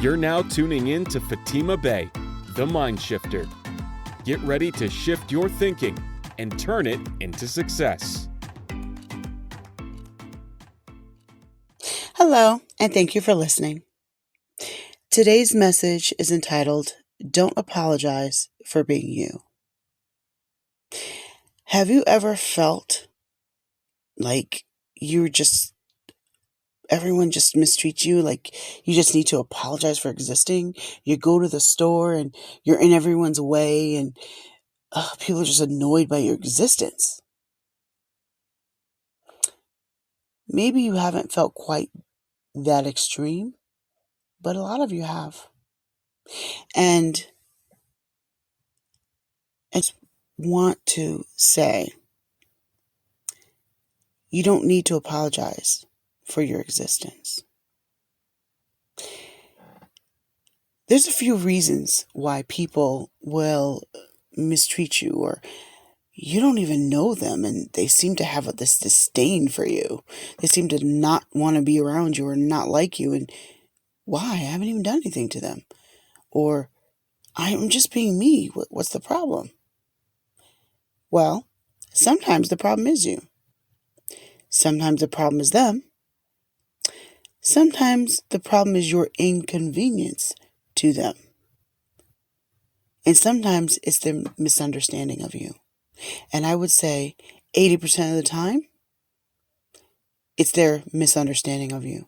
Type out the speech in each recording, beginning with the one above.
You're now tuning in to Fatima Bay, the MindShifter. Get ready to shift your thinking and turn it into success. Hello, and thank you for listening. Today's message is entitled, Don't Apologize for Being You. Have you ever felt like everyone just mistreats you, like you just need to apologize for existing? You go to the store and you're in everyone's way and people are just annoyed by your existence. Maybe you haven't felt quite that extreme, but a lot of you have. And I just want to say, you don't need to apologize for your existence. There's a few reasons why people will mistreat you, or you don't even know them and they seem to have this disdain for you. They seem to not want to be around you or not like you. And why? I haven't even done anything to them. Or I'm just being me. What's the problem? Well, sometimes the problem is you. Sometimes the problem is them. Sometimes the problem is your inconvenience to them. And sometimes it's their misunderstanding of you. And I would say 80% of the time, it's their misunderstanding of you.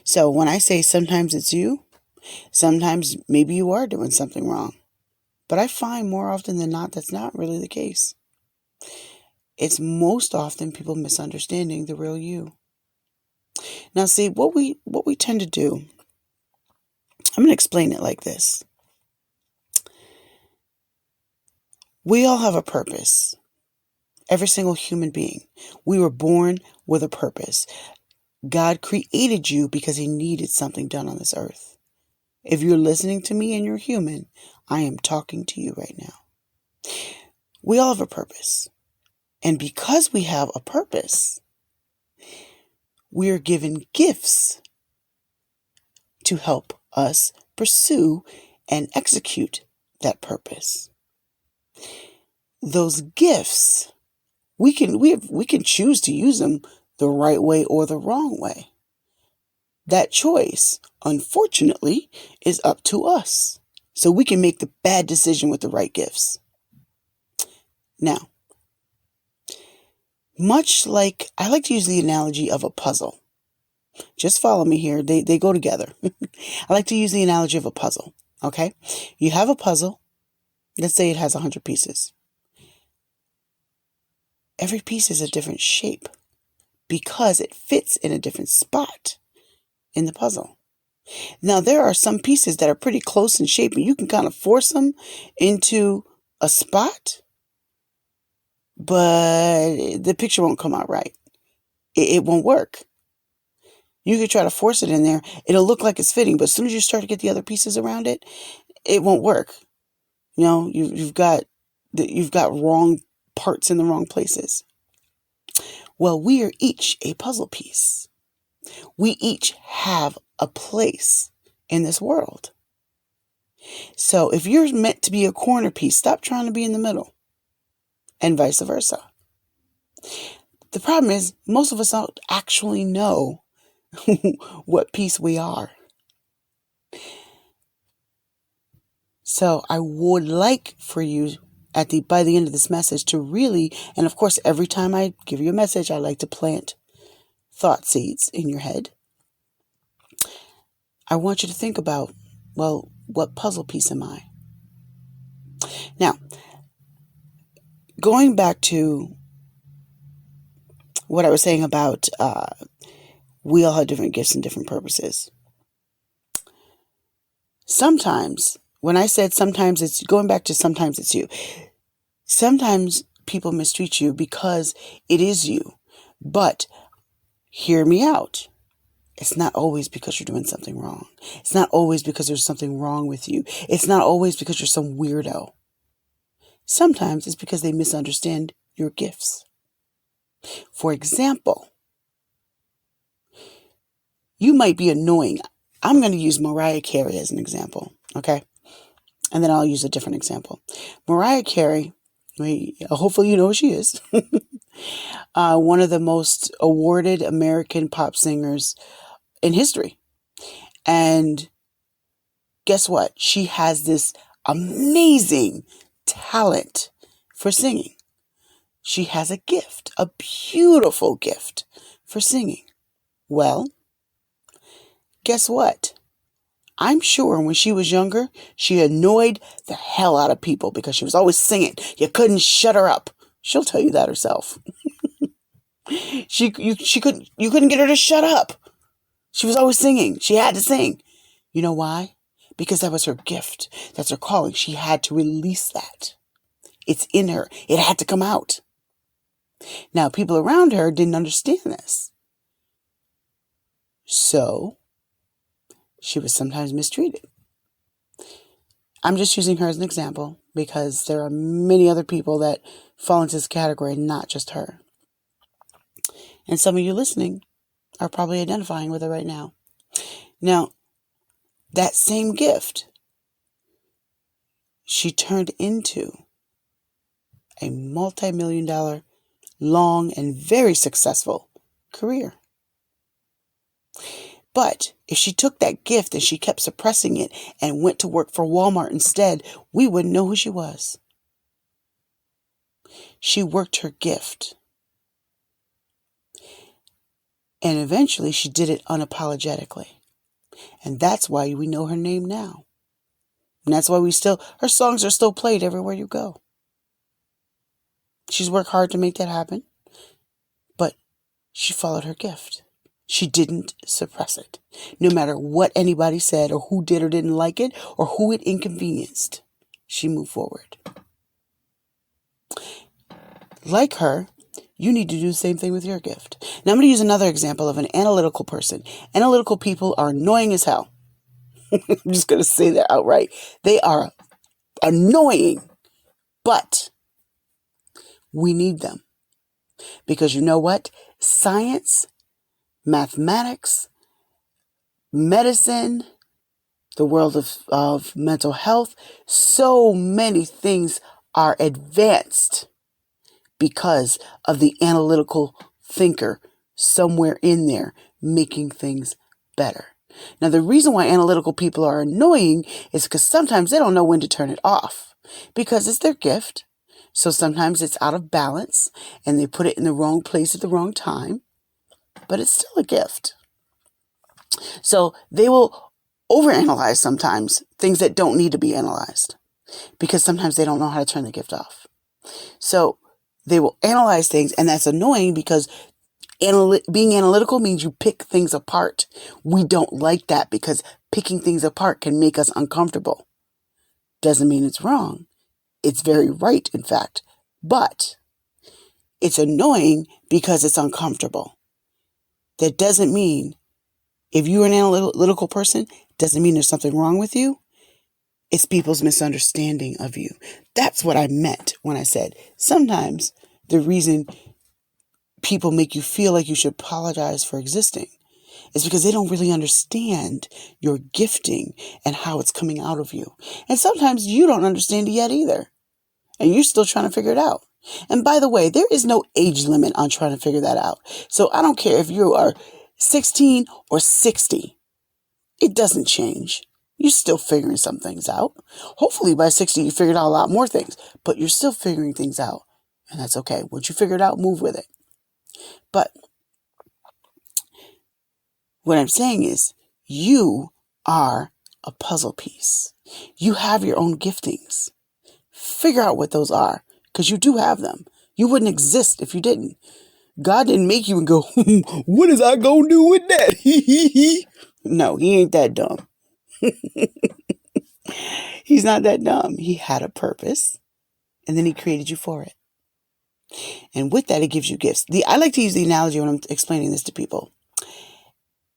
So when I say sometimes it's you, sometimes maybe you are doing something wrong. But I find more often than not, that's not really the case. It's most often people misunderstanding the real you. Now, see, what we tend to do, I'm going to explain it like this. We all have a purpose. Every single human being. We were born with a purpose. God created you because He needed something done on this earth. If you're listening to me and you're human, I am talking to you right now. We all have a purpose. And because we have a purpose, we are given gifts to help us pursue and execute that purpose. Those gifts, we can choose to use them the right way or the wrong way. That choice, unfortunately, is up to us. So we can make the bad decision with the right gifts. Now, much like, I like to use the analogy of a puzzle. Just follow me here. They go together. I like to use the analogy of a puzzle. Okay? You have a puzzle. Let's say it has 100 pieces. Every piece is a different shape because it fits in a different spot in the puzzle. Now, there are some pieces that are pretty close in shape and you can kind of force them into a spot, but the picture won't come out right. It won't work. You could try to force it in there. It'll look like it's fitting, but as soon as you start to get the other pieces around it, it won't work. You know, you've got wrong parts in the wrong places. Well, we are each a puzzle piece. We each have a place in this world. So if you're meant to be a corner piece, stop trying to be in the middle, and vice versa. The problem is most of us don't actually know what piece we are. So I would like for you by the end of this message to really, and of course, every time I give you a message, I like to plant thought seeds in your head. I want you to think about, well, what puzzle piece am I? Now, going back to what I was saying about we all have different gifts and different purposes. Sometimes, when I said sometimes it's, going back to sometimes it's you. Sometimes people mistreat you because it is you. But hear me out. It's not always because you're doing something wrong. It's not always because there's something wrong with you. It's not always because you're some weirdo. Sometimes it's because they misunderstand your gifts. For example, you might be annoying. I'm going to use Mariah Carey as an example, okay? And then I'll use a different example. Mariah Carey, hopefully you know who she is. One of the most awarded American pop singers in history. And guess what? She has this amazing talent for singing. She has a gift, a beautiful gift for singing. Well, guess what? I'm sure when she was younger, she annoyed the hell out of people because she was always singing. You couldn't shut her up. She'll tell you that herself. You couldn't get her to shut up. She was always singing. She had to sing. You know why? Because that was her gift. That's her calling. She had to release that. It's in her. It had to come out. Now, people around her didn't understand this. So, she was sometimes mistreated. I'm just using her as an example because there are many other people that fall into this category, not just her. And some of you listening are probably identifying with her right now. Now, that same gift she turned into a multi-million-dollar, long and very successful career. But if she took that gift and she kept suppressing it and went to work for Walmart instead, we wouldn't know who she was. She worked her gift. And eventually she did it unapologetically. And that's why we know her name now. And that's why her songs are still played everywhere you go. She's worked hard to make that happen. But she followed her gift. She didn't suppress it. No matter what anybody said or who did or didn't like it or who it inconvenienced, she moved forward. Like her, you need to do the same thing with your gift. Now I'm going to use another example of an analytical person. Analytical people are annoying as hell. I'm just going to say that outright. They are annoying, but we need them. Because you know what? Science, mathematics, medicine, the world of mental health, so many things are advanced because of the analytical thinker somewhere in there making things better. Now, the reason why analytical people are annoying is because sometimes they don't know when to turn it off because it's their gift. So sometimes it's out of balance and they put it in the wrong place at the wrong time. But it's still a gift. So they will overanalyze sometimes things that don't need to be analyzed because sometimes they don't know how to turn the gift off. So they will analyze things, and that's annoying because being analytical means you pick things apart. We don't like that because picking things apart can make us uncomfortable. Doesn't mean it's wrong. It's very right, in fact. But it's annoying because it's uncomfortable. That doesn't mean, if you're an analytical person, doesn't mean there's something wrong with you. It's people's misunderstanding of you. That's what I meant when I said sometimes the reason people make you feel like you should apologize for existing is because they don't really understand your gifting and how it's coming out of you. And sometimes you don't understand it yet either. And you're still trying to figure it out. And by the way, there is no age limit on trying to figure that out. So I don't care if you are 16 or 60. It doesn't change. You're still figuring some things out. Hopefully by 60, you figured out a lot more things. But you're still figuring things out. And that's okay. Once you figure it out, move with it. But what I'm saying is, you are a puzzle piece. You have your own giftings. Figure out what those are. Because you do have them. You wouldn't exist if you didn't. God didn't make you and go, what is I going to do with that? No, he ain't that dumb. He's not that dumb. He had a purpose. And then he created you for it. And with that, it gives you gifts. I like to use the analogy when I'm explaining this to people.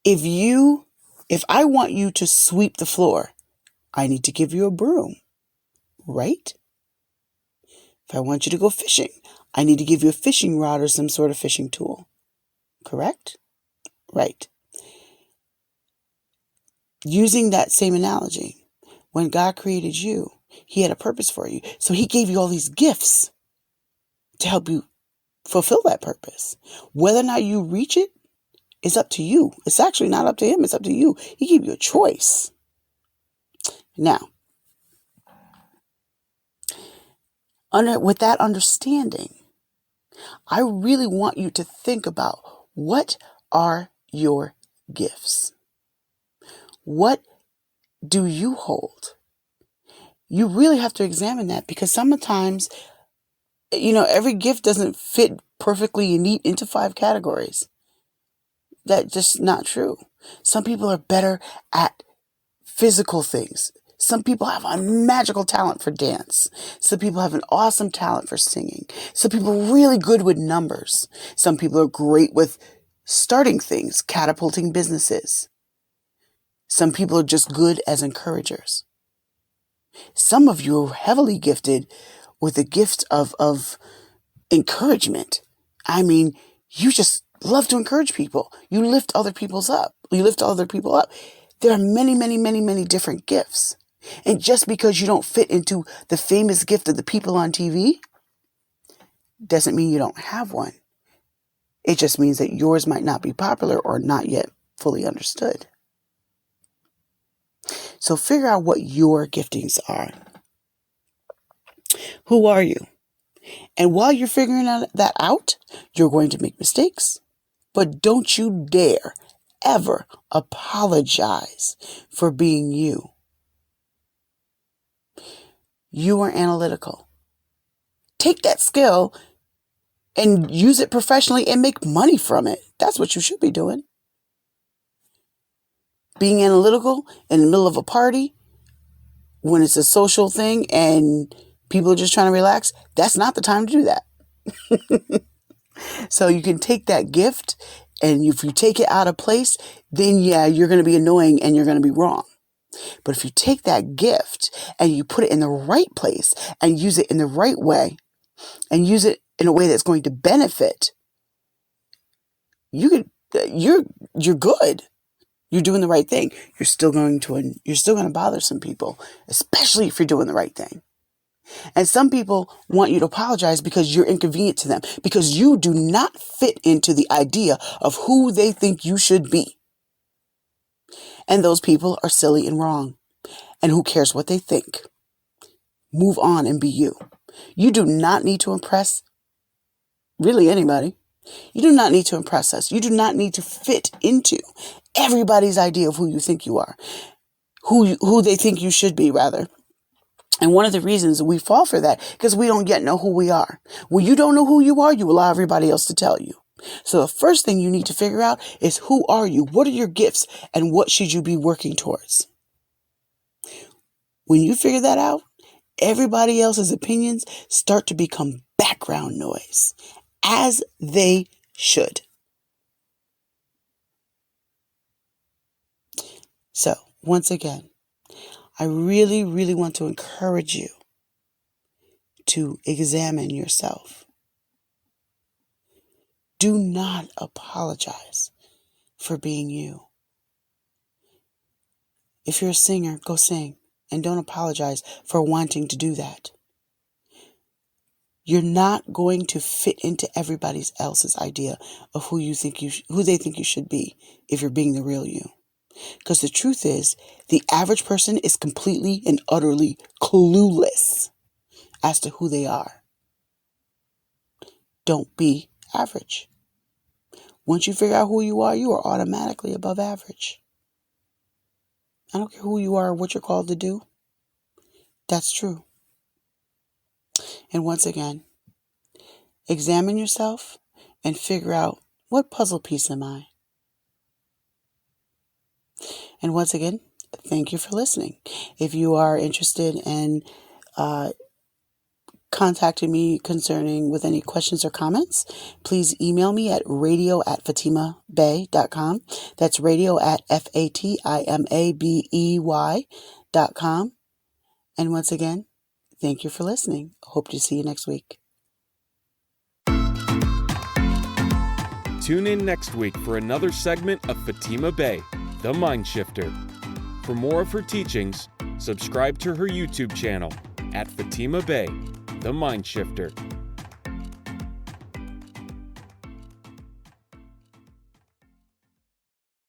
If I want you to sweep the floor, I need to give you a broom. Right? If I want you to go fishing, I need to give you a fishing rod or some sort of fishing tool. Correct? Right. Using that same analogy, when God created you, he had a purpose for you. So he gave you all these gifts to help you fulfill that purpose. Whether or not you reach it is up to you. It's actually not up to him. It's up to you. He gave you a choice. Now, with that understanding, I really want you to think about, what are your gifts? What do you hold? You really have to examine that, because sometimes, every gift doesn't fit perfectly and neat into 5 categories. That's just not true. Some people are better at physical things. Some people have a magical talent for dance. Some people have an awesome talent for singing. Some people are really good with numbers. Some people are great with starting things, catapulting businesses. Some people are just good as encouragers. Some of you are heavily gifted with the gift of encouragement. I mean, you just love to encourage people. You lift other people up. There are many, many, many, many different gifts. And just because you don't fit into the famous gift of the people on TV doesn't mean you don't have one. It just means that yours might not be popular or not yet fully understood. So figure out what your giftings are. Who are you? And while you're figuring that out, you're going to make mistakes. But don't you dare ever apologize for being you. You are analytical. Take that skill and use it professionally and make money from it. That's what you should be doing. Being analytical in the middle of a party, when it's a social thing and people are just trying to relax, that's not the time to do that. So you can take that gift, and if you take it out of place, then you're going to be annoying and you're going to be wrong. But if you take that gift and you put it in the right place and use it in the right way and use it in a way that's going to benefit, you're good. You're doing the right thing. You're still going to bother some people, especially if you're doing the right thing. And some people want you to apologize because you're inconvenient to them, because you do not fit into the idea of who they think you should be. And those people are silly and wrong. And who cares what they think? Move on and be you. You do not need to impress really anybody. You do not need to impress us. You do not need to fit into everybody's idea of who you think you are, who they think you should be, rather. And one of the reasons we fall for that, because we don't yet know who we are. When you don't know who you are, you allow everybody else to tell you. So the first thing you need to figure out is, who are you? What are your gifts? And what should you be working towards? When you figure that out, everybody else's opinions start to become background noise, as they should. So, once again, I really, really want to encourage you to examine yourself. Do not apologize for being you. If you're a singer, go sing, and don't apologize for wanting to do that. You're not going to fit into everybody else's idea of who they think you should be if you're being the real you. Because the truth is, the average person is completely and utterly clueless as to who they are. Don't be average. Once you figure out who you are automatically above average. I don't care who you are or what you're called to do. That's true. And once again, examine yourself and figure out, what puzzle piece am I? And once again, thank you for listening. If you are interested in contacting me concerning with any questions or comments, please email me at radio@fatimabey.com. That's radio@fatimabey.com. And once again, thank you for listening. Hope to see you next week. Tune in next week for another segment of Fatima Bey, the MindShifter. For more of her teachings, subscribe to her YouTube channel at Fatima Bay, the MindShifter.